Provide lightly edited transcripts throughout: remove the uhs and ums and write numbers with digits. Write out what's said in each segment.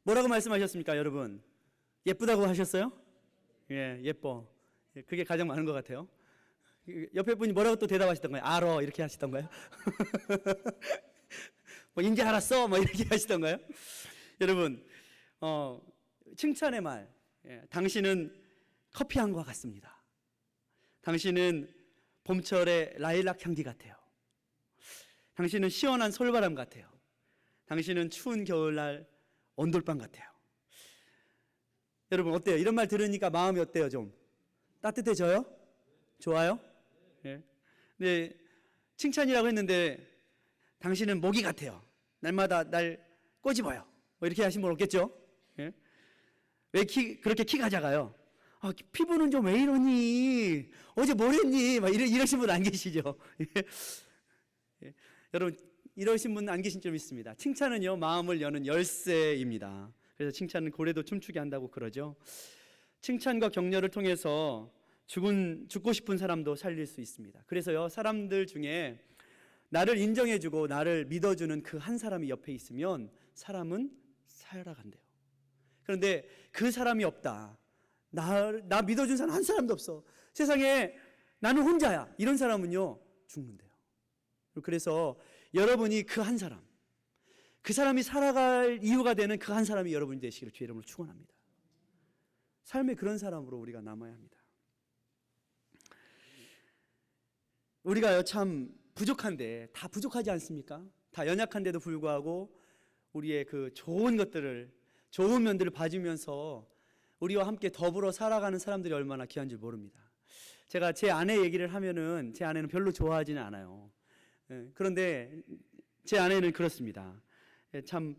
뭐라고 말씀하셨습니까, 여러분? 예쁘다고 하셨어요? 예, 예뻐. 그게 가장 많은 것 같아요. 옆에 분이 뭐라고 또 대답하시던 거예요? 알어. 이렇게 하시던 거예요? 뭐, 인제 알았어? 뭐, 이렇게 하시던 거예요? 여러분, 칭찬의 말. 당신은 커피향과 같습니다. 당신은 봄철의 라일락 향기 같아요. 당신은 시원한 솔바람 같아요. 당신은 추운 겨울날 온돌방 같아요. 여러분 어때요? 이런 말 들으니까 마음이 어때요? 좀 따뜻해져요? 좋아요? 예. 네, 칭찬이라고 했는데 당신은 모기 같아요. 날마다 날 꼬집어요. 뭐 이렇게 하신 분 없겠죠? 예? 왜 그렇게 키가 작아요? 피부는 좀 왜 이러니? 어제 뭘 했니? 막 이러신 분 안 계시죠? 예. 예. 여러분 이러신 분 안 계신 좀 있습니다. 칭찬은요 마음을 여는 열쇠입니다. 그래서 칭찬은 고래도 춤추게 한다고 그러죠. 칭찬과 격려를 통해서 죽고 싶은 사람도 살릴 수 있습니다. 그래서요 사람들 중에 나를 인정해주고 나를 믿어주는 그 한 사람이 옆에 있으면 사람은 살아간대요. 그런데 그 사람이 없다, 나 믿어준 사람 한 사람도 없어, 세상에 나는 혼자야, 이런 사람은요 죽는데요. 그래서 여러분이 그 한 사람, 그 사람이 살아갈 이유가 되는 그 한 사람이 여러분이 되시기를 주의 이름으로 축원합니다. 삶에 그런 사람으로 우리가 남아야 합니다. 우리가요 참 부족한데, 다 부족하지 않습니까? 다 연약한데도 불구하고 우리의 그 좋은 것들을, 좋은 면들을 봐주면서 우리와 함께 더불어 살아가는 사람들이 얼마나 귀한 줄 모릅니다. 제가 제 아내 얘기를 하면은 제 아내는 별로 좋아하지는 않아요. 그런데 제 아내는 그렇습니다. 참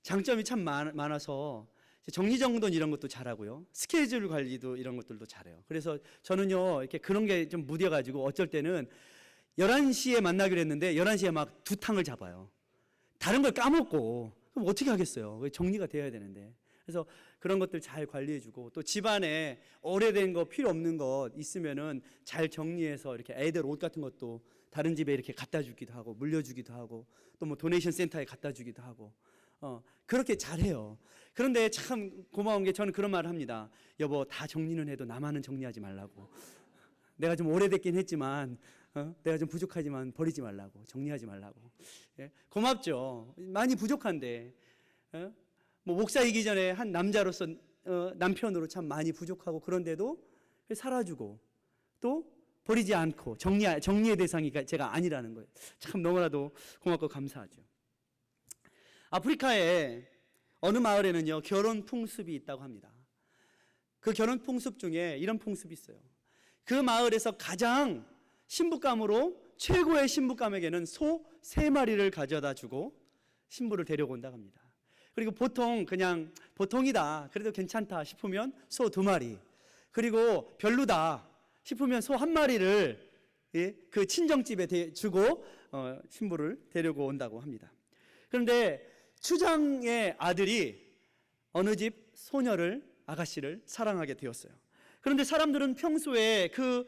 장점이 참 많아서 정리정돈 이런 것도 잘하고요, 스케줄 관리도 이런 것들도 잘해요. 그래서 저는요 이렇게 그런 게 좀 무뎌가지고 어쩔 때는 11시에 만나기로 했는데 11시에 막 두 탕을 잡아요. 다른 걸 까먹고. 그럼 어떻게 하겠어요? 정리가 되어야 되는데. 그래서 그런 것들 잘 관리해주고, 또 집안에 오래된 거, 필요 없는 것 있으면은 잘 정리해서 이렇게 애들 옷 같은 것도 다른 집에 이렇게 갖다 주기도 하고, 물려주기도 하고, 또 뭐 도네이션 센터에 갖다 주기도 하고, 그렇게 잘해요. 그런데 참 고마운 게 저는 그런 말을 합니다. 여보, 다 정리는 해도 나만은 정리하지 말라고. 내가 좀 오래됐긴 했지만, 내가 좀 부족하지만 버리지 말라고, 정리하지 말라고. 예? 고맙죠. 많이 부족한데, 뭐 목사이기 전에 한 남자로서 남편으로 참 많이 부족하고, 그런데도 살아주고 또 버리지 않고 정리의 대상이 제가 아니라는 거예요. 참 너무나도 고맙고 감사하죠. 아프리카의 어느 마을에는요 결혼 풍습이 있다고 합니다. 그 결혼 풍습 중에 이런 풍습이 있어요. 그 마을에서 가장 신부감으로 최고의 신부감에게는 소 3마리를 가져다 주고 신부를 데려온다고 합니다. 그리고 보통 그냥 보통이다, 그래도 괜찮다 싶으면 소 2마리, 그리고 별로다 싶으면 소 1마리를 그 친정집에 주고 신부를 데리고 온다고 합니다. 그런데 추장의 아들이 어느 집 소녀를, 아가씨를 사랑하게 되었어요. 그런데 사람들은 평소에 그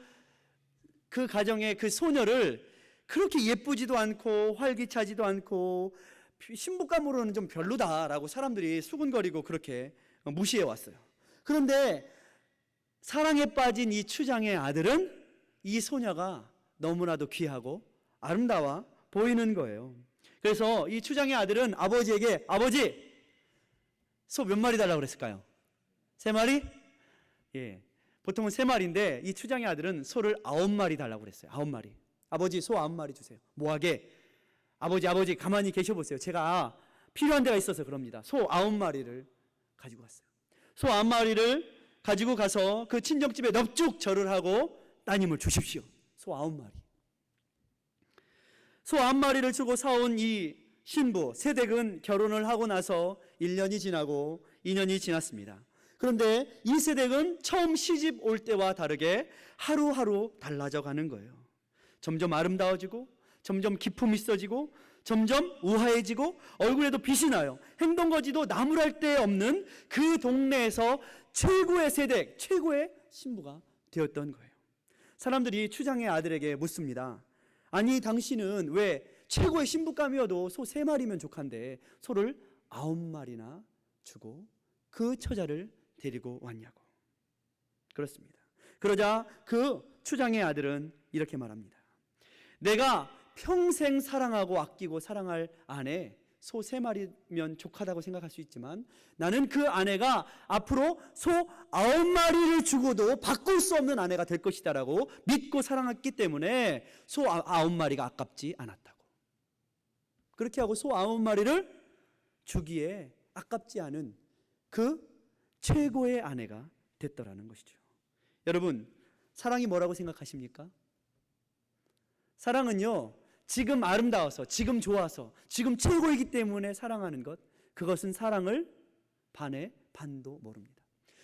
가정의 그 소녀를 그렇게 예쁘지도 않고 활기차지도 않고 신부감으로는 좀 별로다라고 사람들이 수군거리고 그렇게 무시해 왔어요. 그런데 사랑에 빠진 이 추장의 아들은 이 소녀가 너무나도 귀하고 아름다워 보이는 거예요. 그래서 이 추장의 아들은 아버지에게, 아버지, 소 몇 마리 달라고 그랬을까요? 3마리? 예. 보통은 3마리인데 이 추장의 아들은 소를 9마리 달라고 그랬어요. 9마리. 아버지, 소 9마리 주세요. 뭐하게? 아버지 가만히 계셔보세요. 제가 필요한 데가 있어서 그럽니다. 소 9마리를 가지고 갔어요. 소 9마리를 가지고 가서 그 친정집에 넙죽 절을 하고 따님을 주십시오. 소 9마리. 소 9마리를 주고 사온 이 신부 세댁은 결혼을 하고 나서 1년이 지나고 2년이 지났습니다. 그런데 이 세댁은 처음 시집 올 때와 다르게 하루하루 달라져 가는 거예요. 점점 아름다워지고, 점점 기품이 있어지고, 점점 우아해지고, 얼굴에도 빛이 나요. 행동거지도 나무랄 데 없는 그 동네에서 최고의 세댁, 최고의 신부가 되었던 거예요. 사람들이 추장의 아들에게 묻습니다. 아니 당신은 왜 최고의 신부감이어도 소 3마리면 족한데 소를 9마리나 주고 그 처자를 데리고 왔냐고. 그렇습니다. 그러자 그 추장의 아들은 이렇게 말합니다. 내가 평생 사랑하고 아끼고 사랑할 아내 소 3마리면 족하다고 생각할 수 있지만 나는 그 아내가 앞으로 소 9마리를 주고도 바꿀 수 없는 아내가 될 것이다 라고 믿고 사랑했기 때문에 소 9마리가 아깝지 않았다고. 그렇게 하고 소 9마리를 주기에 아깝지 않은 그 최고의 아내가 됐더라는 것이죠. 여러분, 사랑이 뭐라고 생각하십니까? 사랑은요, 지금 아름다워서, 지금 좋아서, 지금 최고이기 때문에 사랑하는 것, 그것은 사랑을 반의 반도 모릅니다.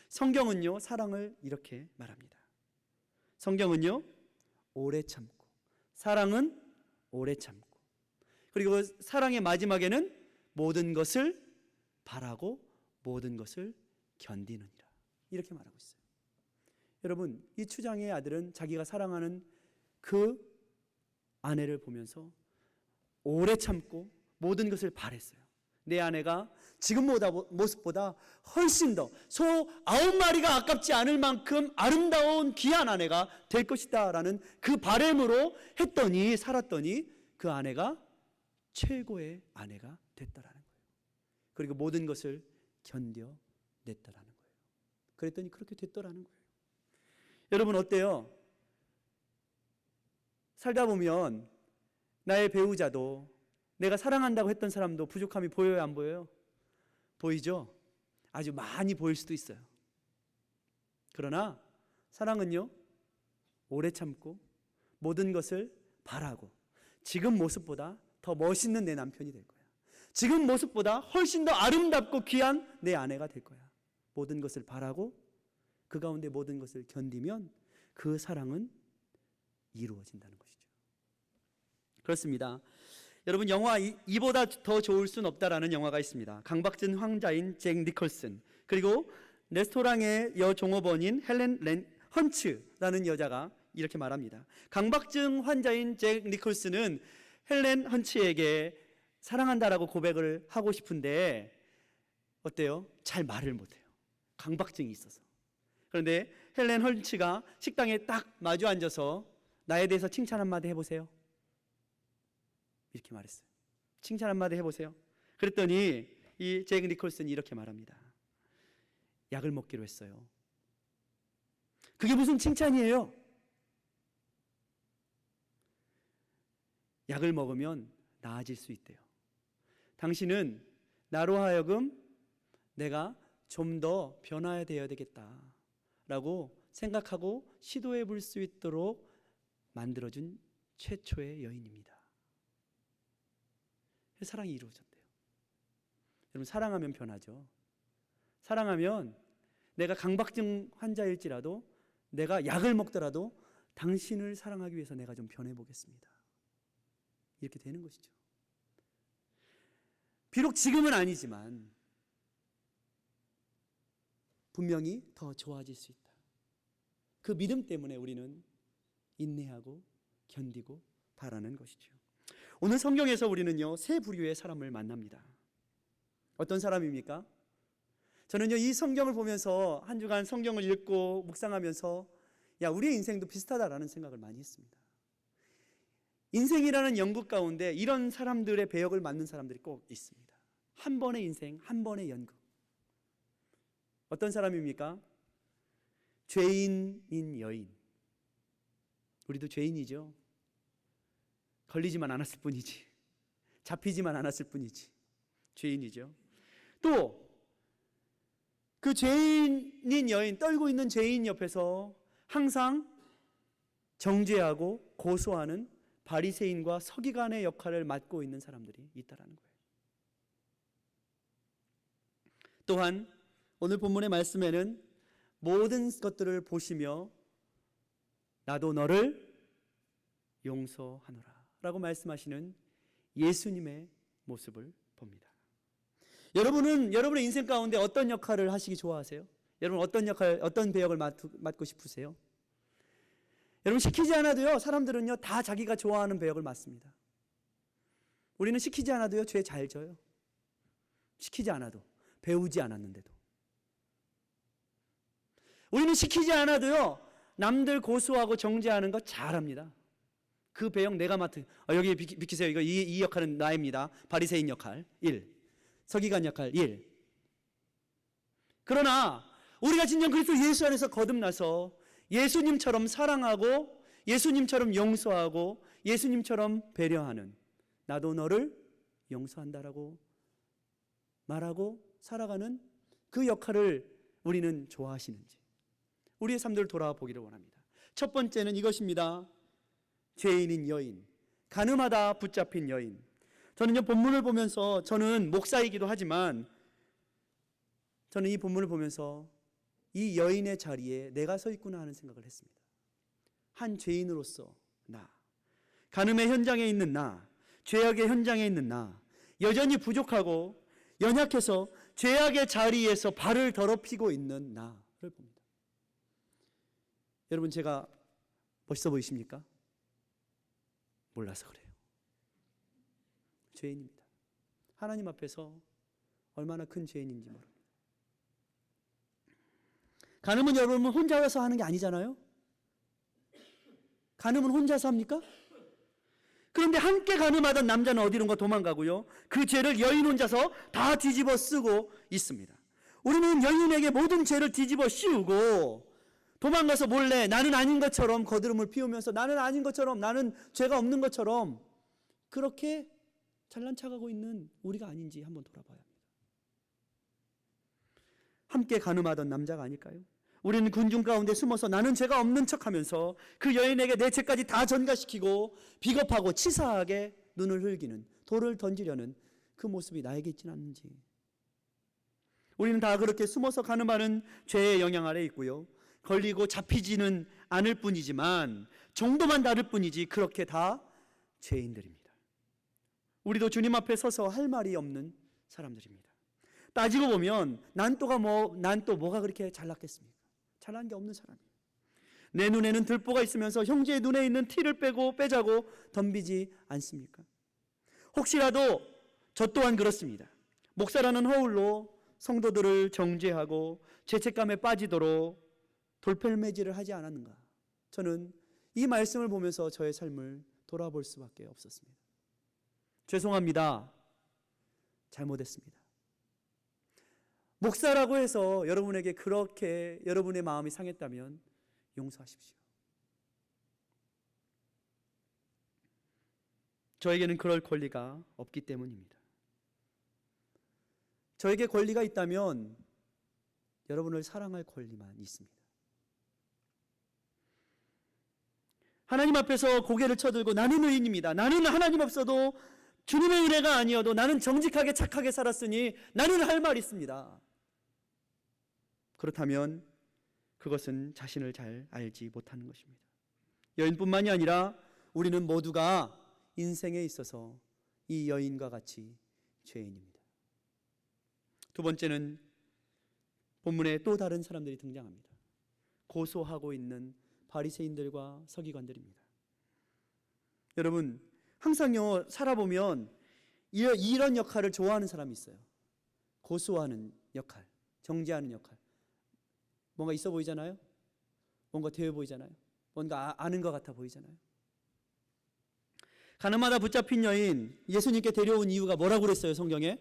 성경은요, 사랑을 이렇게 말합니다. 성경은요, 오래 참고, 사랑은 오래 참고, 그리고 사랑의 마지막에는 모든 것을 바라고 모든 것을 견디느니라, 이렇게 말하고 있어요. 여러분, 이 추장의 아들은 자기가 사랑하는 그 아내를 보면서 오래 참고 모든 것을 바랬어요. 내 아내가 지금 모습보다 훨씬 더 소 9마리가 아깝지 않을 만큼 아름다운 귀한 아내가 될 것이다 라는 그 바람으로 했더니, 살았더니 그 아내가 최고의 아내가 됐다라는 거예요. 그리고 모든 것을 견뎌냈다라는 거예요. 그랬더니 그렇게 됐더라는 거예요. 여러분, 어때요? 살다 보면 나의 배우자도, 내가 사랑한다고 했던 사람도 부족함이 보여요, 안 보여요? 보이죠? 아주 많이 보일 수도 있어요. 그러나 사랑은요, 오래 참고 모든 것을 바라고 지금 모습보다 더 멋있는 내 남편이 될 거야. 지금 모습보다 훨씬 더 아름답고 귀한 내 아내가 될 거야. 모든 것을 바라고 그 가운데 모든 것을 견디면 그 사랑은 이루어진다는 것이죠. 그렇습니다. 여러분, 영화 이보다 더 좋을 순 없다라는 영화가 있습니다. 강박증 환자인 잭 니콜슨, 그리고 레스토랑의 여종업원인 헬렌 헌츠라는 여자가 이렇게 말합니다. 강박증 환자인 잭 니콜슨은 헬렌 헌츠에게 사랑한다라고 고백을 하고 싶은데 어때요? 잘 말을 못해요. 강박증이 있어서. 그런데 헬렌 헌츠가 식당에 딱 마주 앉아서 나에 대해서 칭찬 한마디 해보세요, 이렇게 말했어요. 칭찬 한마디 해보세요. 그랬더니 이 잭 니콜슨이 이렇게 말합니다. 약을 먹기로 했어요. 그게 무슨 칭찬이에요? 약을 먹으면 나아질 수 있대요. 당신은 나로 하여금 내가 좀 더 변화되어야 되겠다라고 생각하고 시도해 볼 수 있도록 만들어준 최초의 여인입니다. 사랑이 이루어졌대요. 여러분, 사랑하면 변하죠. 사랑하면 내가 강박증 환자일지라도, 내가 약을 먹더라도 당신을 사랑하기 위해서 내가 좀 변해보겠습니다, 이렇게 되는 것이죠. 비록 지금은 아니지만 분명히 더 좋아질 수 있다. 그 믿음 때문에 우리는 인내하고 견디고 바라는 것이죠. 오늘 성경에서 우리는요, 세 부류의 사람을 만납니다. 어떤 사람입니까? 저는요, 이 성경을 보면서 한 주간 성경을 읽고 묵상하면서 우리의 인생도 비슷하다라는 생각을 많이 했습니다. 인생이라는 연극 가운데 이런 사람들의 배역을 맡는 사람들이 꼭 있습니다. 한 번의 인생, 한 번의 연극. 어떤 사람입니까? 죄인인 여인. 우리도 죄인이죠. 걸리지만 않았을 뿐이지, 잡히지만 않았을 뿐이지, 죄인이죠. 또 그 죄인인 여인, 떨고 있는 죄인 옆에서 항상 정죄하고 고소하는 바리새인과 서기관의 역할을 맡고 있는 사람들이 있다라는 거예요. 또한 오늘 본문의 말씀에는 모든 것들을 보시며 나도 너를 용서하노라 라고 말씀하시는 예수님의 모습을 봅니다. 여러분은 여러분의 인생 가운데 어떤 역할을 하시기 좋아하세요? 여러분 어떤 배역을 맡고 싶으세요? 여러분, 시키지 않아도요, 사람들은요 다 자기가 좋아하는 배역을 맡습니다. 우리는 시키지 않아도요 죄 잘 져요. 시키지 않아도 배우지 않았는데도. 우리는 시키지 않아도요, 남들 고소하고 정죄하는 거 잘합니다. 그 배역 내가 맡은, 여기 비키세요. 이거 이 역할은 나입니다. 바리새인 역할 1, 서기관 역할 1. 그러나 우리가 진정 그리스도 예수 안에서 거듭나서 예수님처럼 사랑하고 예수님처럼 용서하고 예수님처럼 배려하는, 나도 너를 용서한다라고 말하고 살아가는 그 역할을 우리는 좋아하시는지 우리의 삶들을 돌아보기를 원합니다. 첫 번째는 이것입니다. 죄인인 여인, 가늠하다 붙잡힌 여인. 저는요, 본문을 보면서, 저는 목사이기도 하지만 저는 이 본문을 보면서 이 여인의 자리에 내가 서 있구나 하는 생각을 했습니다. 한 죄인으로서 나, 간음의 현장에 있는 나, 죄악의 현장에 있는 나, 여전히 부족하고 연약해서 죄악의 자리에서 발을 더럽히고 있는 나를 봅니다. 여러분, 제가 멋있어 보이십니까? 몰라서 그래요. 죄인입니다. 하나님 앞에서 얼마나 큰 죄인인지 모릅니다. 간음은 여러분 혼자서 하는 게 아니잖아요. 간음은 혼자서 합니까? 그런데 함께 간음하던 남자는 어디론가 도망가고요, 그 죄를 여인 혼자서 다 뒤집어 쓰고 있습니다. 우리는 여인에게 모든 죄를 뒤집어 씌우고 도망가서 몰래 나는 아닌 것처럼 거드름을 피우면서 나는 아닌 것처럼, 나는 죄가 없는 것처럼 그렇게 잘난 척하고 있는 우리가 아닌지 한번 돌아봐야 합니다. 함께 간음하던 남자가 아닐까요? 우리는 군중 가운데 숨어서 나는 죄가 없는 척하면서 그 여인에게 내 죄까지 다 전가시키고 비겁하고 치사하게 눈을 흘기는, 돌을 던지려는 그 모습이 나에게 있지는 않는지. 우리는 다 그렇게 숨어서 간음하는 죄의 영향 아래 있고요, 걸리고 잡히지는 않을 뿐이지만 정도만 다를 뿐이지 그렇게 다 죄인들입니다. 우리도 주님 앞에 서서 할 말이 없는 사람들입니다. 따지고 보면 난 또 뭐가 그렇게 잘났겠습니까? 잘난 게 없는 사람이에요. 내 눈에는 들보가 있으면서 형제의 눈에 있는 티를 빼자고 덤비지 않습니까? 혹시라도 저 또한 그렇습니다. 목사라는 허울로 성도들을 정죄하고 죄책감에 빠지도록 돌팔매질을 하지 않았는가? 저는 이 말씀을 보면서 저의 삶을 돌아볼 수밖에 없었습니다. 죄송합니다. 잘못했습니다. 목사라고 해서 여러분에게 그렇게 여러분의 마음이 상했다면 용서하십시오. 저에게는 그럴 권리가 없기 때문입니다. 저에게 권리가 있다면 여러분을 사랑할 권리만 있습니다. 하나님 앞에서 고개를 쳐들고 나는 의인입니다. 나는 하나님 없어도 주님의 은혜가 아니어도 나는 정직하게 착하게 살았으니 나는 할 말 있습니다. 그렇다면 그것은 자신을 잘 알지 못하는 것입니다. 여인뿐만이 아니라 우리는 모두가 인생에 있어서 이 여인과 같이 죄인입니다. 두 번째는 본문에 또 다른 사람들이 등장합니다. 고소하고 있는 바리새인들과 서기관들입니다. 여러분, 항상요 살아보면 이런 역할을 좋아하는 사람이 있어요. 고소하는 역할, 정죄하는 역할. 뭔가 있어 보이잖아요? 뭔가 되어 보이잖아요? 뭔가 아는 것 같아 보이잖아요? 가늠하다 붙잡힌 여인, 예수님께 데려온 이유가 뭐라고 그랬어요, 성경에?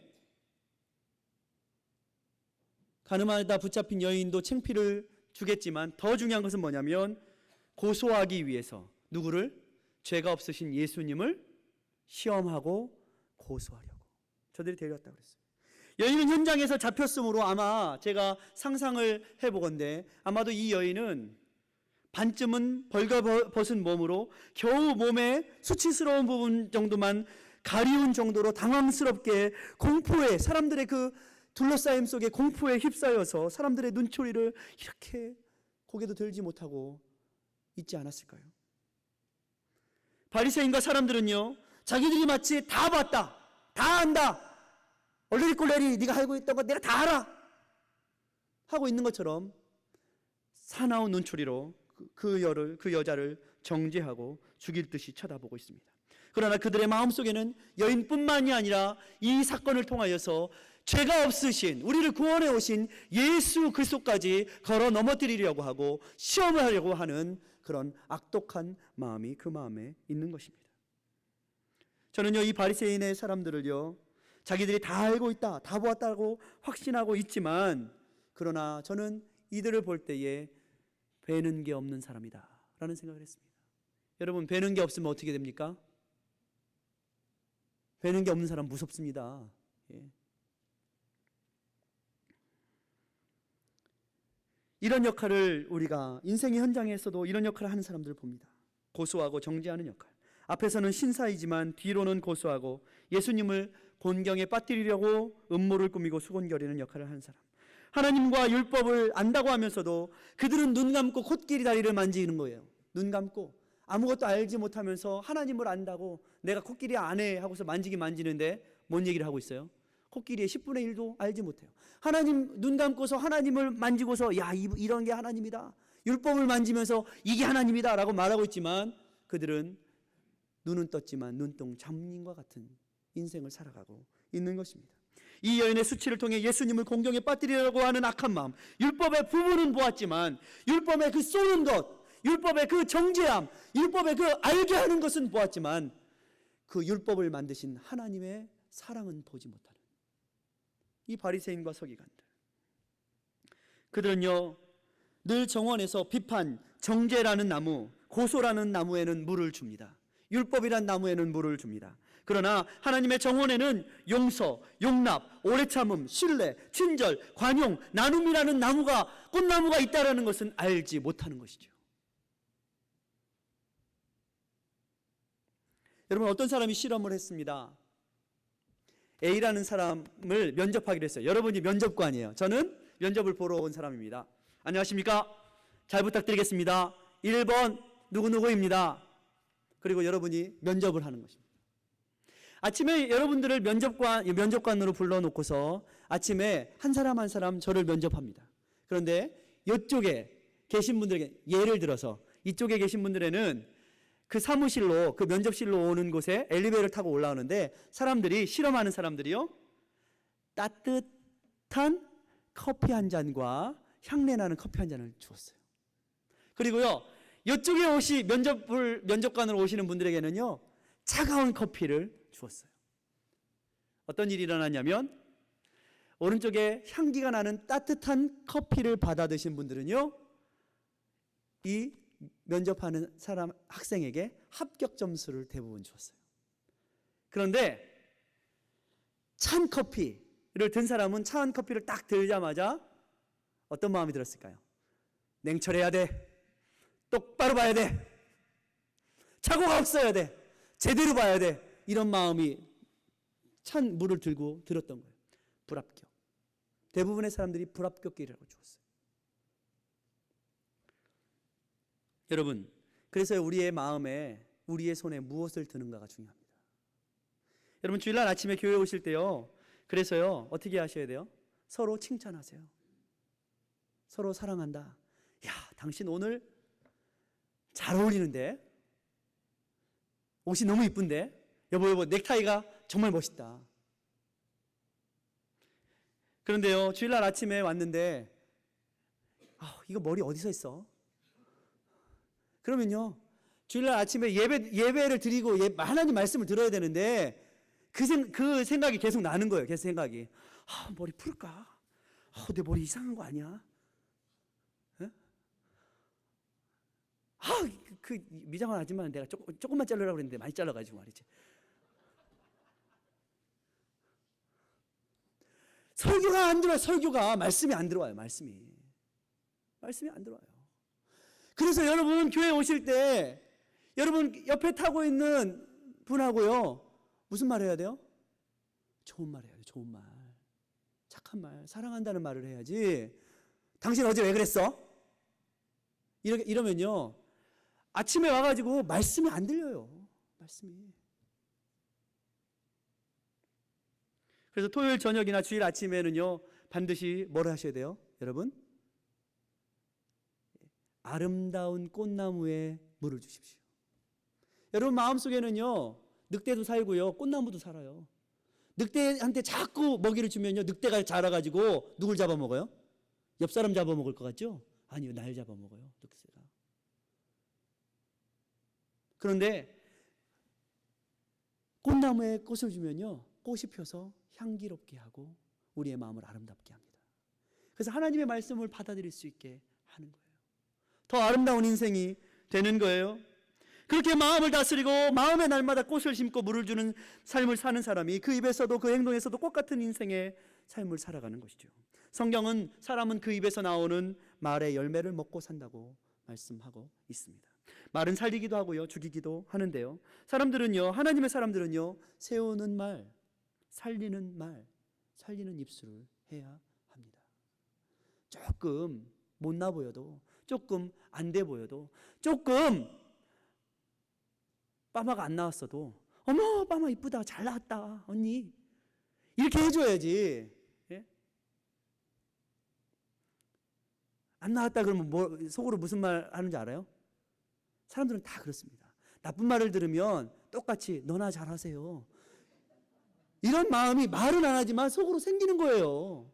가늠하다 붙잡힌 여인도 창피를 주겠지만 더 중요한 것은 뭐냐면 고소하기 위해서 누구를? 죄가 없으신 예수님을 시험하고 고소하려고 저들이 데려왔다고 그랬어요. 여인은 현장에서 잡혔으므로 아마 제가 상상을 해보건대 아마도 이 여인은 반쯤은 벌거벗은 몸으로 겨우 몸의 수치스러운 부분 정도만 가리운 정도로 당황스럽게 공포에, 사람들의 그 둘러싸임 속에 공포에 휩싸여서 사람들의 눈초리를 이렇게 고개도 들지 못하고 있지 않았을까요? 바리새인과 사람들은요, 자기들이 마치 다 봤다, 다 안다, 얼레리 꼴레리 네가 알고 있던 거 내가 다 알아 하고 있는 것처럼 사나운 눈초리로 그 여자를 정죄하고 죽일 듯이 쳐다보고 있습니다. 그러나 그들의 마음속에는 여인뿐만이 아니라 이 사건을 통하여서 죄가 없으신, 우리를 구원해 오신 예수 그리스도까지 걸어 넘어뜨리려고 하고 시험을 하려고 하는 그런 악독한 마음이 그 마음에 있는 것입니다. 저는요, 이 바리새인의 사람들을요, 자기들이 다 알고 있다, 다 보았다고 확신하고 있지만, 그러나 저는 이들을 볼 때에 배는 게 없는 사람이다 라는 생각을 했습니다. 여러분, 배는 게 없으면 어떻게 됩니까? 배는 게 없는 사람 무섭습니다. 예. 이런 역할을 우리가 인생의 현장에서도 이런 역할을 하는 사람들을 봅니다. 고소하고 정죄하는 역할. 앞에서는 신사이지만 뒤로는 고소하고 예수님을 곤경에 빠뜨리려고 음모를 꾸미고 수군거리는 역할을 하는 사람. 하나님과 율법을 안다고 하면서도 그들은 눈 감고 코끼리 다리를 만지는 거예요. 눈 감고 아무것도 알지 못하면서 하나님을 안다고 내가 코끼리 안 해 하고서 만지는데 뭔 얘기를 하고 있어요? 코끼리의 10분의 1도 알지 못해요. 하나님 눈 감고서 하나님을 만지고서 야, 이런 게 하나님이다. 율법을 만지면서 이게 하나님이다 라고 말하고 있지만 그들은 눈은 떴지만 눈동 잠님과 같은 인생을 살아가고 있는 것입니다. 이 여인의 수치를 통해 예수님을 공경에 빠뜨리려고 하는 악한 마음, 율법의 부분은 보았지만 율법의 그 쏘는 것, 율법의 그 정죄함, 율법의 그 알게 하는 것은 보았지만 그 율법을 만드신 하나님의 사랑은 보지 못하는 이 바리새인과 서기관들, 그들은요 늘 정원에서 비판, 정죄라는 나무, 고소라는 나무에는 물을 줍니다. 율법이란 나무에는 물을 줍니다. 그러나 하나님의 정원에는 용서, 용납, 오래 참음, 신뢰, 친절, 관용, 나눔이라는 나무가, 꽃나무가 있다는 것은 알지 못하는 것이죠. 여러분, 어떤 사람이 실험을 했습니다. A라는 사람을 면접하기로 했어요. 여러분이 면접관이에요. 저는 면접을 보러 온 사람입니다. 안녕하십니까? 잘 부탁드리겠습니다. 1번 누구누구입니다. 그리고 여러분이 면접을 하는 것입니다. 아침에 여러분들을 면접관으로 불러놓고서 아침에 한 사람 한 사람 저를 면접합니다. 그런데 이쪽에 계신 분들에게, 예를 들어서 이쪽에 계신 분들에는 그 사무실로, 그 면접실로 오는 곳에 엘리베이터를 타고 올라오는데 사람들이, 실험하는 사람들이요, 따뜻한 커피 한 잔과 향내 나는 커피 한 잔을 주었어요. 그리고요, 이쪽에 면접관으로 오시는 분들에게는요, 차가운 커피를 주었어요. 어떤 일이 일어났냐면, 오른쪽에 향기가 나는 따뜻한 커피를 받아 드신 분들은요, 이 면접하는 사람, 학생에게 합격 점수를 대부분 주었어요. 그런데 찬 커피를 든 사람은 차은 커피를 딱 들자마자 어떤 마음이 들었을까요? 냉철해야 돼. 똑바로 봐야 돼. 착오가 없어야 돼. 제대로 봐야 돼. 이런 마음이 찬 물을 들고 들었던 거예요. 불합격. 대부분의 사람들이 불합격이라고 주었어요. 여러분, 그래서 우리의 마음에, 우리의 손에 무엇을 드는가가 중요합니다. 여러분, 주일날 아침에 교회 오실 때요, 그래서요 어떻게 하셔야 돼요? 서로 칭찬하세요. 서로 사랑한다. 야, 당신 오늘 잘 어울리는데? 옷이 너무 이쁜데? 여보, 넥타이가 정말 멋있다. 그런데요, 주일날 아침에 왔는데, 이거 머리 어디서 했어? 그러면요, 주일날 아침에 예배를 드리고 하나님 말씀을 들어야 되는데 그 생각이 계속 나는 거예요. 계속 생각이. 머리 풀까? 내 머리 이상한 거 아니야? 그 미장원 아줌마는 내가 조금만 자르라고 그랬는데 많이 잘라가지고 말이지. 설교가 안 들어요. 설교가 말씀이 안 들어와요. 말씀이 안 들어와요. 그래서 여러분 교회 오실 때 여러분 옆에 타고 있는 분하고요 무슨 말 해야 돼요? 좋은 말 해야 돼요. 좋은 말, 착한 말, 사랑한다는 말을 해야지. 당신 어제 왜 그랬어? 이러면요 아침에 와가지고 말씀이 안 들려요. 말씀이. 그래서 토요일 저녁이나 주일 아침에는요 반드시 뭘 하셔야 돼요? 여러분, 아름다운 꽃나무에 물을 주십시오. 여러분 마음속에는요 늑대도 살고요 꽃나무도 살아요. 늑대한테 자꾸 먹이를 주면요, 늑대가 자라가지고 누굴 잡아먹어요? 옆 사람 잡아먹을 것 같죠? 아니요, 날 잡아먹어요, 늑대가. 그런데 꽃나무에 꽃을 주면요, 꽃이 펴서 향기롭게 하고 우리의 마음을 아름답게 합니다. 그래서 하나님의 말씀을 받아들일 수 있게 하는 거예요. 더 아름다운 인생이 되는 거예요. 그렇게 마음을 다스리고 마음의 날마다 꽃을 심고 물을 주는 삶을 사는 사람이 그 입에서도 그 행동에서도 꽃 같은 인생의 삶을 살아가는 것이죠. 성경은 사람은 그 입에서 나오는 말의 열매를 먹고 산다고 말씀하고 있습니다. 말은 살리기도 하고요, 죽이기도 하는데요. 사람들은요, 하나님의 사람들은요, 세우는 말, 살리는 말, 살리는 입술을 해야 합니다. 조금 못나 보여도, 조금 안 돼 보여도, 조금 빠마가 안 나왔어도, 어머 빠마 이쁘다, 잘 나왔다 언니, 이렇게 해줘야지. 예? 안 나왔다 그러면 속으로 무슨 말 하는지 알아요? 사람들은 다 그렇습니다. 나쁜 말을 들으면 똑같이 너나 잘하세요, 이런 마음이 말은 안 하지만 속으로 생기는 거예요.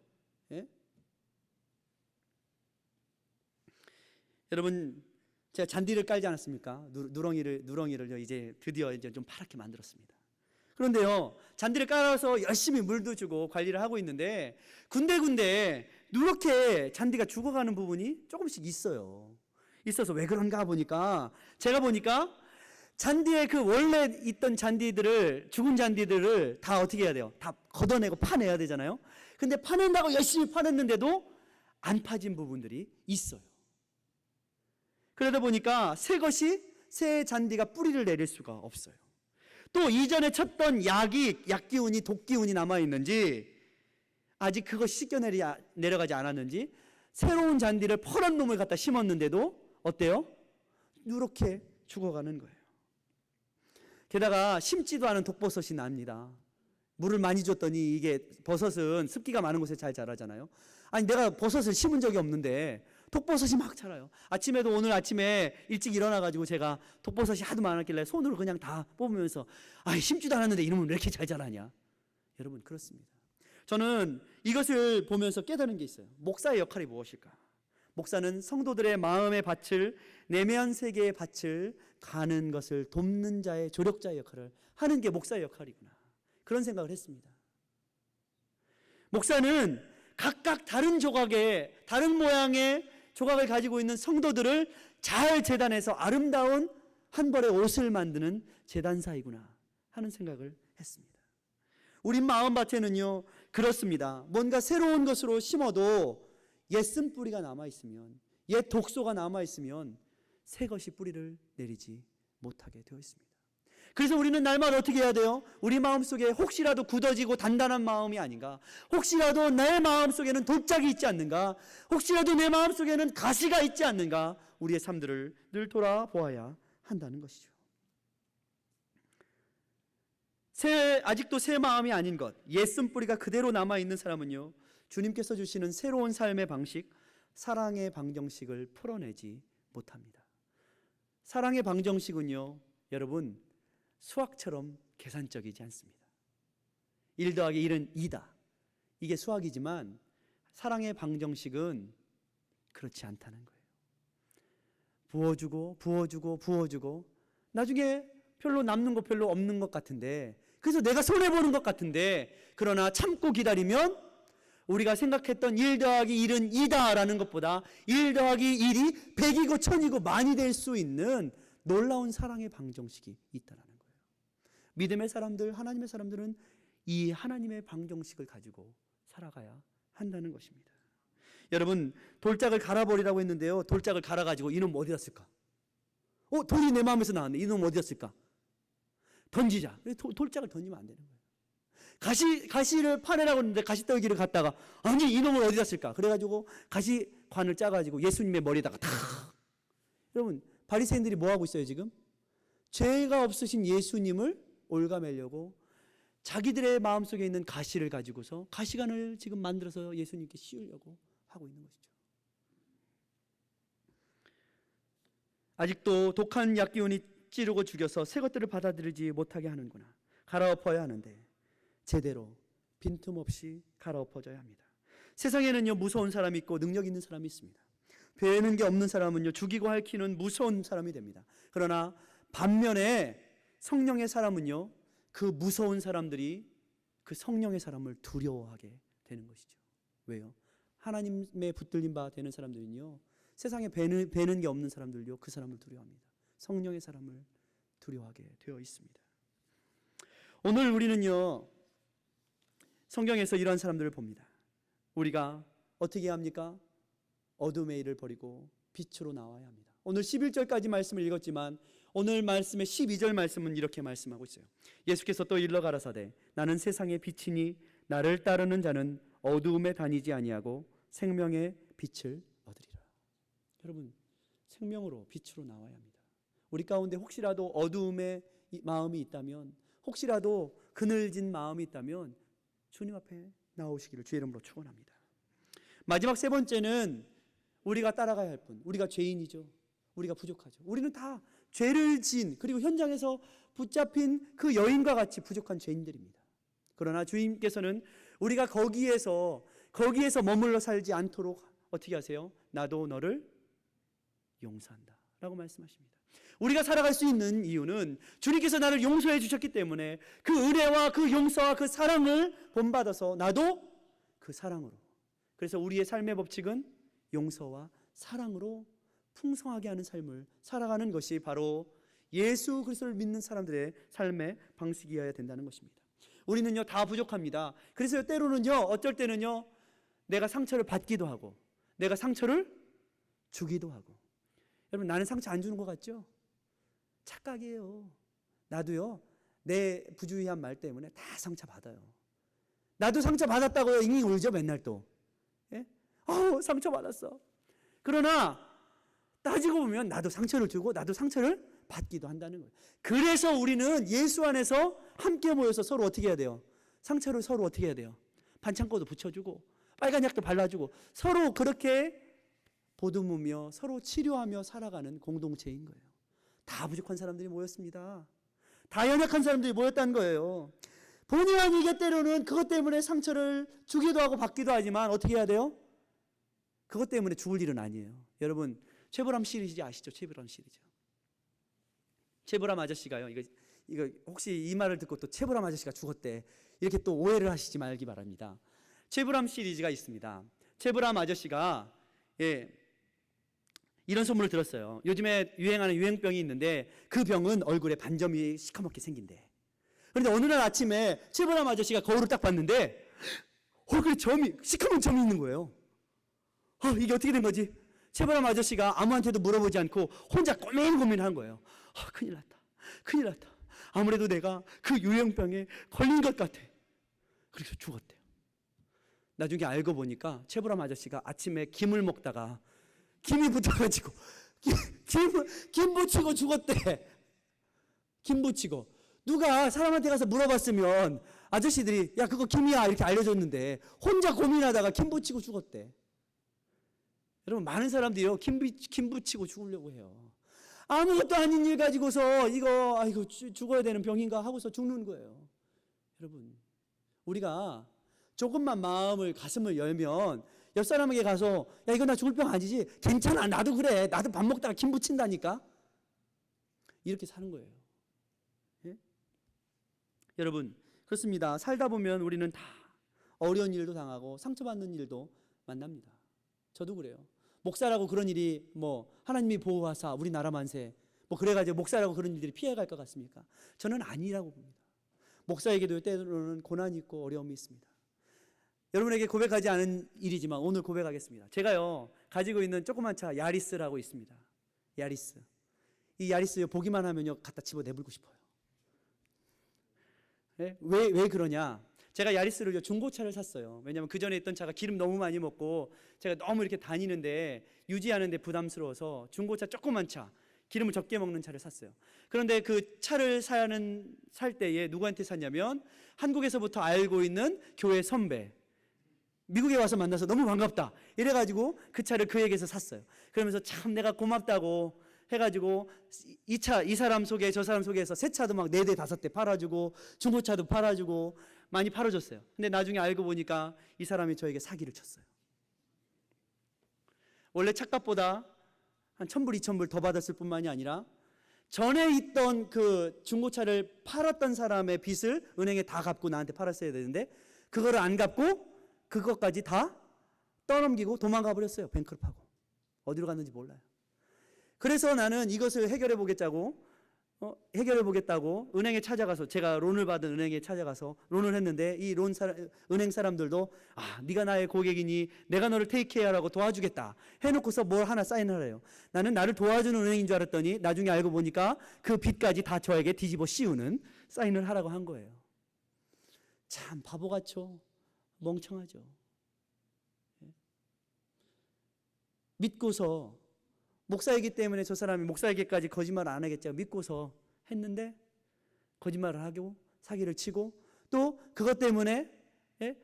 예? 여러분, 제가 잔디를 깔지 않았습니까? 누렁이를 이제 드디어 이제 좀 파랗게 만들었습니다. 그런데요, 잔디를 깔아서 열심히 물도 주고 관리를 하고 있는데 군데군데 누렇게 잔디가 죽어가는 부분이 조금씩 있어요. 있어서 왜 그런가 보니까, 제가 보니까 잔디에 그 원래 있던 잔디들을, 죽은 잔디들을 다 어떻게 해야 돼요? 다 걷어내고 파내야 되잖아요. 근데 파낸다고 열심히 파냈는데도 안 파진 부분들이 있어요. 그러다 보니까 새 잔디가 뿌리를 내릴 수가 없어요. 또 이전에 쳤던 약기운이, 독기운이 남아있는지, 아직 그것이 내려가지 않았는지, 새로운 잔디를 퍼런 놈을 갖다 심었는데도 어때요? 누렇게 죽어가는 거예요. 게다가 심지도 않은 독버섯이 납니다. 물을 많이 줬더니, 이게 버섯은 습기가 많은 곳에 잘 자라잖아요. 아니, 내가 버섯을 심은 적이 없는데 독버섯이 막 자라요. 아침에도, 오늘 아침에 일찍 일어나가지고 제가 독버섯이 하도 많았길래 손으로 그냥 다 뽑으면서, 심지도 않았는데 이놈은 왜 이렇게 잘 자라냐. 여러분, 그렇습니다. 저는 이것을 보면서 깨달은 게 있어요. 목사의 역할이 무엇일까? 목사는 성도들의 마음의 밭을, 내면 세계의 밭을 가는 것을 돕는 자의, 조력자의 역할을 하는 게 목사의 역할이구나, 그런 생각을 했습니다. 목사는 각각 다른 조각의, 다른 모양의 조각을 가지고 있는 성도들을 잘 재단해서 아름다운 한 벌의 옷을 만드는 재단사이구나 하는 생각을 했습니다. 우리 마음밭에는요, 그렇습니다. 뭔가 새로운 것으로 심어도 옛 쓴뿌리가 남아있으면, 옛 독소가 남아있으면 새 것이 뿌리를 내리지 못하게 되어 있습니다. 그래서 우리는 날마다 어떻게 해야 돼요? 우리 마음속에 혹시라도 굳어지고 단단한 마음이 아닌가, 혹시라도 내 마음속에는 돌짝이 있지 않는가, 혹시라도 내 마음속에는 가시가 있지 않는가, 우리의 삶들을 늘 돌아보아야 한다는 것이죠. 아직도 새 마음이 아닌 것, 옛 쓴뿌리가 그대로 남아있는 사람은요, 주님께서 주시는 새로운 삶의 방식, 사랑의 방정식을 풀어내지 못합니다. 사랑의 방정식은요, 여러분, 수학처럼 계산적이지 않습니다. 1 더하기 1은 2다. 이게 수학이지만 사랑의 방정식은 그렇지 않다는 거예요. 부어주고 부어주고 부어주고 나중에 별로 남는 거 별로 없는 것 같은데, 그래서 내가 손해보는 것 같은데, 그러나 참고 기다리면 우리가 생각했던 1 더하기 1은 2다라는 것보다 1 더하기 1이 100이고 1000이고 많이 될 수 있는 놀라운 사랑의 방정식이 있다라는 거예요. 믿음의 사람들, 하나님의 사람들은 이 하나님의 방정식을 가지고 살아가야 한다는 것입니다. 여러분, 돌짝을 갈아버리라고 했는데요, 돌짝을 갈아가지고 이놈 어디다 쓸까? 돌이 내 마음에서 나왔네, 이놈 어디다 쓸까? 던지자. 돌짝을 던지면 안 되는 거예요. 가시를 파내라고 했는데 가시떨기를 갖다가, 아니 이놈을 어디다 쓸까? 그래가지고 가시관을 짜가지고 예수님의 머리에다가 탁. 여러분, 바리새인들이 뭐 하고 있어요 지금? 죄가 없으신 예수님을 올가매려고 자기들의 마음속에 있는 가시를 가지고서 가시관을 지금 만들어서 예수님께 씌우려고 하고 있는 것이죠. 아직도 독한 약기운이 찌르고 죽여서 새 것들을 받아들이지 못하게 하는구나, 갈아엎어야 하는데, 제대로 빈틈없이 갈아엎어져야 합니다. 세상에는요, 무서운 사람이 있고 능력 있는 사람이 있습니다. 배우는 게 없는 사람은요, 죽이고 핥히는 무서운 사람이 됩니다. 그러나 반면에 성령의 사람은요, 그 무서운 사람들이 그 성령의 사람을 두려워하게 되는 것이죠. 왜요? 하나님의 붙들린 바 되는 사람들은요, 세상에 배는 게 없는 사람들요, 그 사람을 두려워합니다. 성령의 사람을 두려워하게 되어 있습니다. 오늘 우리는요, 성경에서 이런 사람들을 봅니다. 우리가 어떻게 해야 합니까? 어둠의 일을 버리고 빛으로 나와야 합니다. 오늘 11절까지 말씀을 읽었지만 오늘 말씀의 12절 말씀은 이렇게 말씀하고 있어요. 예수께서 또 일러 가라사대 나는 세상의 빛이니 나를 따르는 자는 어두움에 다니지 아니하고 생명의 빛을 얻으리라. 여러분, 생명으로 빛으로 나와야 합니다. 우리 가운데 혹시라도 어두움의 마음이 있다면, 혹시라도 그늘진 마음이 있다면 주님 앞에 나오시기를 주의 이름으로 축원합니다. 마지막 세 번째는 우리가 따라가야 할 분, 우리가 죄인이죠. 우리가 부족하죠. 우리는 다 죄를 지은, 그리고 현장에서 붙잡힌 그 여인과 같이 부족한 죄인들입니다. 그러나 주님께서는 우리가 거기에서 머물러 살지 않도록 어떻게 하세요? 나도 너를 용서한다 라고 말씀하십니다. 우리가 살아갈 수 있는 이유는 주님께서 나를 용서해 주셨기 때문에 그 은혜와 그 용서와 그 사랑을 본받아서 나도 그 사랑으로, 그래서 우리의 삶의 법칙은 용서와 사랑으로 풍성하게 하는 삶을 살아가는 것이 바로 예수 그리스도를 믿는 사람들의 삶의 방식이어야 된다는 것입니다. 우리는요, 다 부족합니다. 그래서 때로는요, 어쩔 때는요, 내가 상처를 받기도 하고 내가 상처를 주기도 하고. 여러분, 나는 상처 안 주는 것 같죠? 착각이에요. 나도요, 내 부주의한 말 때문에 다 상처 받아요. 나도 상처 받았다고요 잉잉 울죠, 맨날 또. 예? 상처 받았어. 그러나 따지고 보면 나도 상처를 주고 나도 상처를 받기도 한다는 거예요. 그래서 우리는 예수 안에서 함께 모여서 서로 어떻게 해야 돼요? 상처를 서로 어떻게 해야 돼요? 반창고도 붙여주고 빨간 약도 발라주고 서로 그렇게 보듬으며 서로 치료하며 살아가는 공동체인 거예요. 다 부족한 사람들이 모였습니다. 다 연약한 사람들이 모였다는 거예요. 본의 아니게 때로는 그것 때문에 상처를 주기도 하고 받기도 하지만 어떻게 해야 돼요? 그것 때문에 죽을 일은 아니에요. 여러분, 최보람 시리즈 아시죠? 최보람 시리즈. 최보람 아저씨가요, 이거 혹시 이 말을 듣고 또 최보람 아저씨가 죽었대 이렇게 또 오해를 하시지 말기 바랍니다. 최보람 시리즈가 있습니다. 최보람 아저씨가 이런 소문을 들었어요. 요즘에 유행하는 유행병이 있는데 그 병은 얼굴에 반점이 시커멓게 생긴대. 그런데 어느 날 아침에 최보람 아저씨가 거울을 딱 봤는데 얼굴에 시커먼 점이 있는 거예요. 이게 어떻게 된 거지? 최보람 아저씨가 아무한테도 물어보지 않고 혼자 고민하는 거예요. 큰일 났다. 아무래도 내가 그 유행병에 걸린 것 같아. 그래서 죽었대요. 나중에 알고 보니까 최보람 아저씨가 아침에 김을 먹다가 김이 붙어가지고 김 붙이고 죽었대. 김 붙이고. 누가 사람한테 가서 물어봤으면 아저씨들이 야 그거 김이야 이렇게 알려줬는데 혼자 고민하다가 김 붙이고 죽었대. 여러분, 많은 사람들이요 김 붙이고 죽으려고 해요. 아무것도 아닌 일 가지고서 이거 죽어야 되는 병인가 하고서 죽는 거예요. 여러분, 우리가 조금만 가슴을 열면 옆 사람에게 가서 야 이거 나 죽을 병 아니지? 괜찮아, 나도 그래. 나도 밥 먹다가 김 붙인다니까. 이렇게 사는 거예요. 예? 여러분, 그렇습니다. 살다 보면 우리는 다 어려운 일도 당하고 상처받는 일도 만납니다. 저도 그래요. 목사라고 그런 일이 하나님이 보호하사 우리나라 만세 그래가지고 목사라고 그런 일들이 피해갈 것 같습니까? 저는 아니라고 봅니다. 목사에게도 때로는 고난이 있고 어려움이 있습니다. 여러분에게 고백하지 않은 일이지만 오늘 고백하겠습니다. 제가요 가지고 있는 조그만 차 야리스라고 있습니다. 야리스. 이 야리스 보기만 하면요 갖다 집어 내불고 싶어요. 네? 왜 그러냐? 제가 야리스를 중고차를 샀어요. 왜냐하면 그 전에 있던 차가 기름 너무 많이 먹고 제가 너무 이렇게 다니는데 유지하는데 부담스러워서 중고차 조그만 차, 기름을 적게 먹는 차를 샀어요. 그런데 그 차를 살 때에 누구한테 샀냐면 한국에서부터 알고 있는 교회 선배, 미국에 와서 만나서 너무 반갑다 이래가지고 그 차를 그에게서 샀어요. 그러면서 참 내가 고맙다고 해가지고 이 사람 소개 저 사람 소개해서 새 차도 막 4대 5대 팔아주고 중고차도 팔아주고 많이 팔아줬어요. 근데 나중에 알고 보니까 이 사람이 저에게 사기를 쳤어요. 원래 착값보다 한 1,000불, 2,000불 더 받았을 뿐만이 아니라 전에 있던 그 중고차를 팔았던 사람의 빚을 은행에 다 갚고 나한테 팔았어야 되는데 그거를 안 갚고 그것까지 다 떠넘기고 도망가 버렸어요. 뱅크럽하고. 어디로 갔는지 몰라요. 그래서 나는 이것을 해결해 보겠다고 은행에 찾아가서, 제가 론을 받은 은행에 찾아가서 론을 했는데 이 은행 사람들도 네가 나의 고객이니 내가 너를 테이크케어하라고 도와주겠다 해놓고서 뭘 하나 사인하래요. 나는 나를 도와주는 은행인 줄 알았더니 나중에 알고 보니까 그 빚까지 다 저에게 뒤집어 씌우는 사인을 하라고 한 거예요. 참 바보같죠. 멍청하죠. 믿고서, 목사이기 때문에 저 사람이 목사에게까지 거짓말을 안 하겠죠. 믿고서 했는데 거짓말을 하고 사기를 치고 또 그것 때문에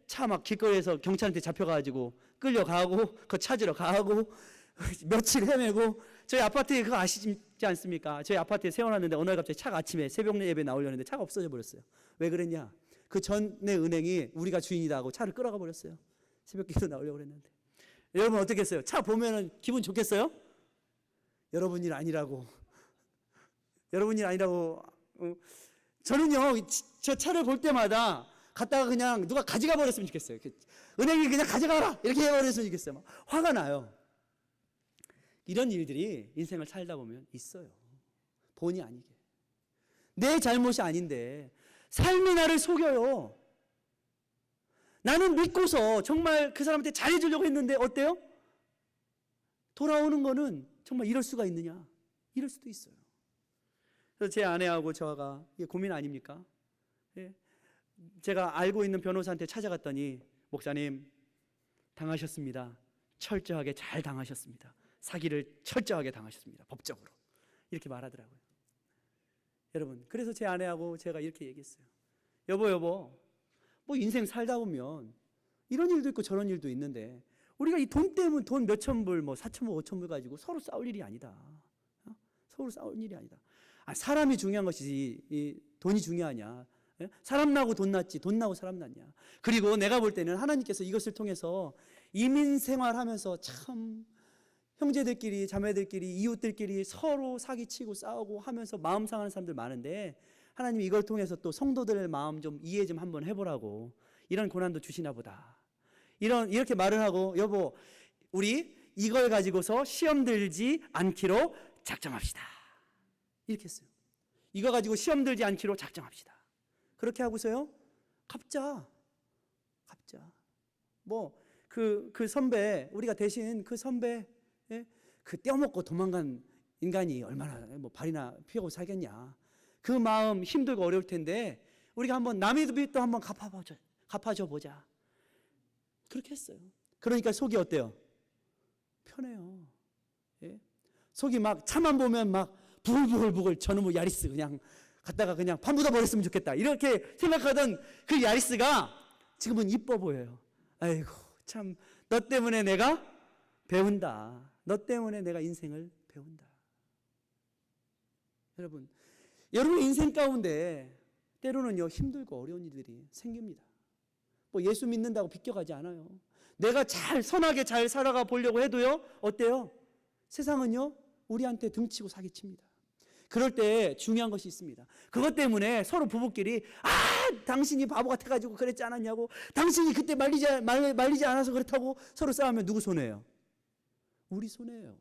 차 막 길거리에서 경찰한테 잡혀가지고 끌려가고 그거 찾으러 가고 며칠 헤매고. 저희 아파트에 그거 아시지 않습니까? 저희 아파트에 세워놨는데 어느 날 갑자기 차가 아침에 새벽 예배 나오려는데 차가 없어져 버렸어요. 왜 그랬냐? 그 전에 은행이 우리가 주인이다 하고 차를 끌어가 버렸어요. 새벽 기도 나오려고 그랬는데. 여러분 어떻겠어요? 차 보면은 기분 좋겠어요? 여러분 일 아니라고. 여러분 일 아니라고. 저는요, 저 차를 볼 때마다 갔다가 그냥 누가 가져가 버렸으면 좋겠어요. 은행이 그냥 가져가라! 이렇게 해버렸으면 좋겠어요. 막 화가 나요. 이런 일들이 인생을 살다 보면 있어요. 본의 아니게. 내 잘못이 아닌데 삶이 나를 속여요. 나는 믿고서 정말 그 사람한테 잘해주려고 했는데 어때요? 돌아오는 거는 정말 이럴 수가 있느냐? 이럴 수도 있어요. 그래서 제 아내하고 저가 이게 고민 아닙니까? 예. 제가 알고 있는 변호사한테 찾아갔더니 목사님 당하셨습니다. 철저하게 잘 당하셨습니다. 사기를 철저하게 당하셨습니다. 법적으로. 이렇게 말하더라고요. 여러분, 그래서 제 아내하고 제가 이렇게 얘기했어요. 여보, 뭐 인생 살다 보면 이런 일도 있고 저런 일도 있는데 우리가 이 돈 때문에 돈 몇천 불, 뭐 4,000불, 5,000불 가지고 서로 싸울 일이 아니다. 서로 싸울 일이 아니다. 사람이 중요한 것이지 이 돈이 중요하냐. 사람 나고 돈 났지 돈 나고 사람 났냐. 그리고 내가 볼 때는 하나님께서 이것을 통해서 이민 생활하면서 참 형제들끼리 자매들끼리 이웃들끼리 서로 사기치고 싸우고 하면서 마음 상하는 사람들 많은데 하나님이 이걸 통해서 또 성도들의 마음 좀 이해 좀 한번 해보라고 이런 고난도 주시나 보다. 이렇게 말을 하고 여보 우리 이걸 가지고서 시험 들지 않기로 작정합시다. 이렇게 했어요. 이거 가지고 시험 들지 않기로 작정합시다. 그렇게 하고서요. 갚자. 뭐 그 선배 우리가 대신 그 선배 그 떼어먹고 도망간 인간이 얼마나 뭐 발이나 피우고 살겠냐. 그 마음 힘들고 어려울 텐데 우리가 한번 남의 빚도 한번 갚아줘 보자. 그렇게 했어요. 그러니까 속이 어때요? 편해요. 예? 속이 막 차만 보면 막 부글부글 저놈의 야리스 그냥 갖다가 그냥 판묻어 버렸으면 좋겠다 이렇게 생각하던 그 야리스가 지금은 이뻐 보여요. 아이고 참 너 때문에 내가 배운다. 너 때문에 내가 인생을 배운다. 여러분 인생 가운데 때로는요 힘들고 어려운 일들이 생깁니다. 뭐 예수 믿는다고 비껴가지 않아요. 내가 선하게 잘 살아가 보려고 해도요 어때요? 세상은요 우리한테 등치고 사기칩니다. 그럴 때 중요한 것이 있습니다. 그것 때문에 서로 부부끼리 당신이 바보 같아가지고 그랬지 않았냐고, 당신이 그때 말리지 않아서 그렇다고 서로 싸우면 누구 손해예요? 우리 손해예요.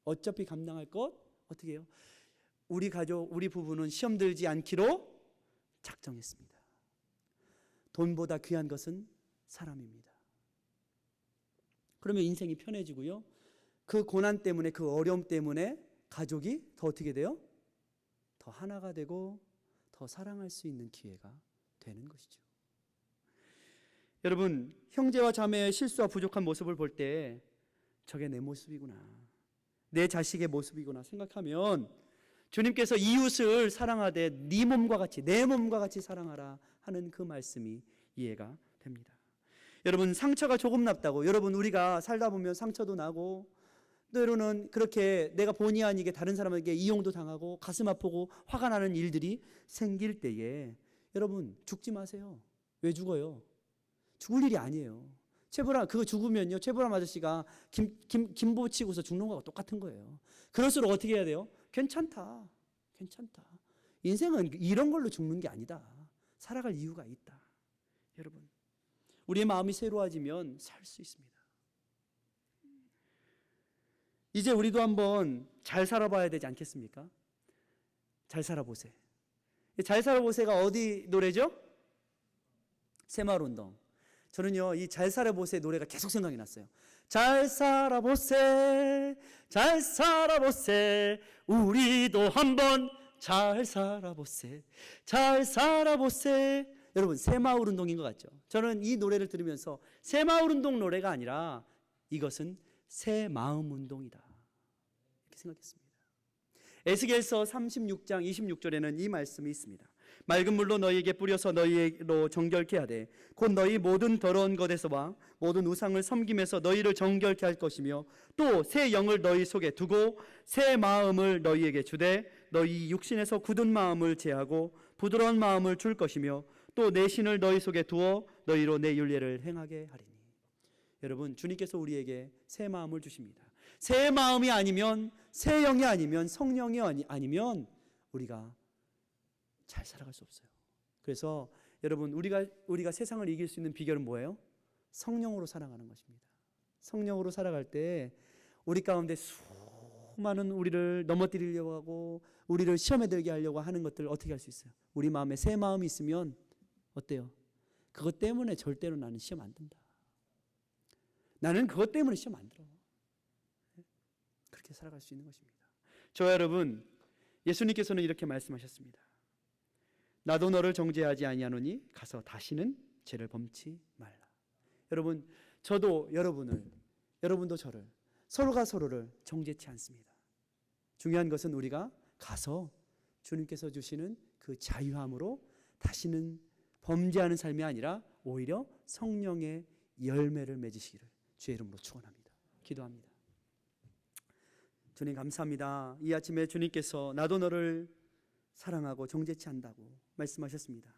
어차피 감당할 것 어떻게 해요? 우리 가족, 우리 부부는 시험 들지 않기로 작정했습니다. 돈보다 귀한 것은 사람입니다. 그러면 인생이 편해지고요. 그 고난 때문에 그 어려움 때문에 가족이 더 어떻게 돼요? 더 하나가 되고 더 사랑할 수 있는 기회가 되는 것이죠. 여러분 형제와 자매의 실수와 부족한 모습을 볼 때 저게 내 모습이구나, 내 자식의 모습이구나 생각하면 주님께서 이웃을 사랑하되 네 몸과 같이 내 몸과 같이 사랑하라 하는 그 말씀이 이해가 됩니다. 여러분 상처가 조금 났다고, 여러분 우리가 살다 보면 상처도 나고 때로는 그렇게 내가 본의 아니게 다른 사람에게 이용도 당하고 가슴 아프고 화가 나는 일들이 생길 때에 여러분 죽지 마세요. 왜 죽어요? 죽을 일이 아니에요. 체불암 그거 죽으면요, 체불암 아저씨가 김보 치고서 죽는 거하고 똑같은 거예요. 그럴수록 어떻게 해야 돼요? 괜찮다, 괜찮다. 인생은 이런 걸로 죽는 게 아니다. 살아갈 이유가 있다. 여러분, 우리의 마음이 새로워지면 살 수 있습니다. 이제 우리도 한번 잘 살아봐야 되지 않겠습니까? 잘 살아보세. 잘 살아보세가 어디 노래죠? 새마을운동. 저는요, 이 잘 살아보세 노래가 계속 생각이 났어요. 잘 살아보세, 잘 살아보세, 우리도 한번 잘 살아보세, 잘 살아보세. 여러분, 새마을운동인 것 같죠? 저는 이 노래를 들으면서 새마을운동 노래가 아니라 이것은 새마음운동이다, 이렇게 생각했습니다. 에스겔서 36장 26절에는 이 말씀이 있습니다. 맑은 물로 너희에게 뿌려서 너희로 정결케 하되 곧 너희 모든 더러운 것에서와 모든 우상을 섬김에서 너희를 정결케 할 것이며 또 새 영을 너희 속에 두고 새 마음을 너희에게 주되 너희 육신에서 굳은 마음을 제하고 부드러운 마음을 줄 것이며 또 내 신을 너희 속에 두어 너희로 내 율례를 행하게 하리니. 여러분, 주님께서 우리에게 새 마음을 주십니다. 새 마음이 아니면, 새 영이 아니면, 성령이 아니면 우리가 잘 살아갈 수 없어요. 그래서 여러분, 우리가 세상을 이길 수 있는 비결은 뭐예요? 성령으로 살아가는 것입니다. 성령으로 살아갈 때 우리 가운데 수많은 우리를 넘어뜨리려고 하고 우리를 시험에 들게 하려고 하는 것들을 어떻게 할 수 있어요? 우리 마음에 새 마음이 있으면 어때요? 그것 때문에 절대로 나는 시험 안 든다. 나는 그것 때문에 시험 안 들어. 그렇게 살아갈 수 있는 것입니다. 저와 여러분, 예수님께서는 이렇게 말씀하셨습니다. 나도 너를 정죄하지 아니하노니 가서 다시는 죄를 범치 말라. 여러분, 저도 여러분도 저를, 서로가 서로를 정죄치 않습니다. 중요한 것은 우리가 가서 주님께서 주시는 그 자유함으로 다시는 범죄하는 삶이 아니라 오히려 성령의 열매를 맺으시기를 주의 이름으로 축원합니다. 기도합니다. 주님, 감사합니다. 이 아침에 주님께서 나도 너를 사랑하고 정죄치 않다고 말씀하셨습니다.